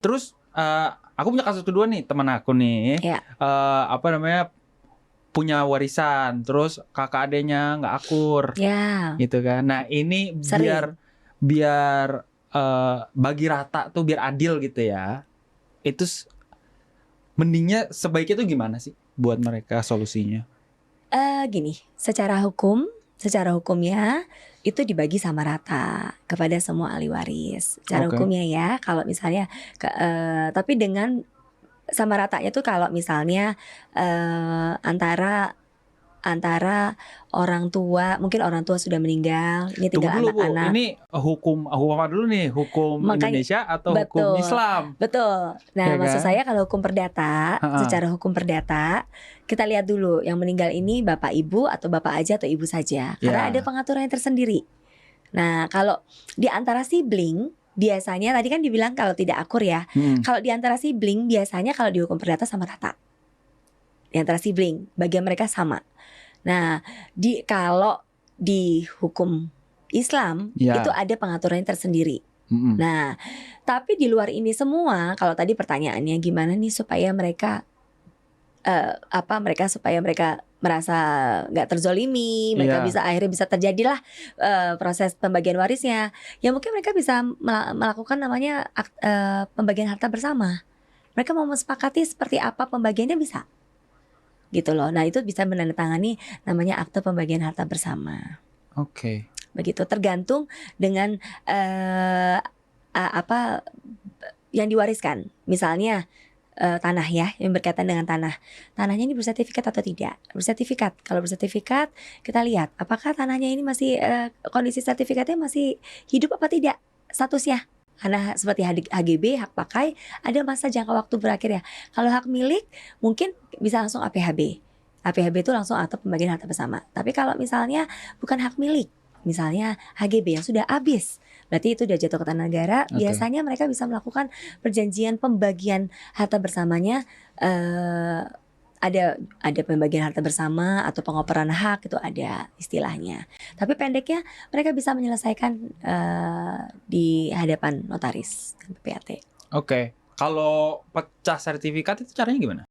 Terus aku punya kasus kedua nih, teman aku nih, Ya. punya warisan, terus kakak adenya nggak akur, Ya. gitu kan. Nah ini Sering. biar bagi rata tuh, biar adil gitu ya. Itu mendingnya sebaiknya tuh gimana sih buat mereka solusinya? Gini, secara hukumnya itu dibagi sama rata kepada semua ahli waris. Secara Oke. hukumnya ya, kalau misalnya tapi dengan sama ratanya tuh kalau misalnya antara orang tua, mungkin orang tua sudah meninggal, ini Tunggu tinggal dulu Bu, anak-anak. ini hukum apa dulu nih? Hukum Makanya Indonesia atau hukum betul, Islam? betul. Nah, Ya maksud kan? saya kalau hukum perdata, Ha-ha. secara hukum perdata, kita lihat dulu yang meninggal ini bapak ibu atau bapak aja atau ibu saja, karena ada Ya. pengaturan yang tersendiri. Nah, kalau di antara sibling, biasanya tadi kan dibilang kalau tidak akur ya. Kalau di antara sibling, biasanya kalau di hukum perdata sama rata. Di antara sibling, bagian mereka sama. Nah, kalau di hukum Islam Ya. itu ada pengaturan yang tersendiri. Mm-mm. Nah, tapi di luar ini semua, kalau tadi pertanyaannya gimana nih supaya mereka supaya mereka merasa nggak terzolimi, mereka Iya. bisa akhirnya bisa terjadilah proses pembagian warisnya. Ya mungkin mereka bisa melakukan namanya pembagian harta bersama. Mereka mau mensepakati seperti apa pembagiannya bisa, gitu loh. Nah itu bisa menandatangani namanya akte pembagian harta bersama. Oke. Begitu, tergantung dengan apa yang diwariskan. Misalnya tanah ya, yang berkaitan dengan tanahnya ini bersertifikat atau tidak. Bersertifikat, kalau bersertifikat kita lihat apakah tanahnya ini masih kondisi sertifikatnya masih hidup apa tidak statusnya. Karena seperti HGB, hak pakai, ada masa jangka waktu berakhir ya. Kalau hak milik mungkin bisa langsung APHB. APHB itu langsung atau pembagian harta bersama. Tapi kalau misalnya bukan hak milik, misalnya HGB yang sudah habis, berarti itu sudah jatuh ke tanah negara. Oke. Biasanya mereka bisa melakukan perjanjian pembagian harta bersamanya. Ada pembagian harta bersama atau pengoperan hak, itu ada istilahnya. Tapi pendeknya mereka bisa menyelesaikan di hadapan notaris dan PPAT. Oke. Kalau pecah sertifikat itu caranya gimana?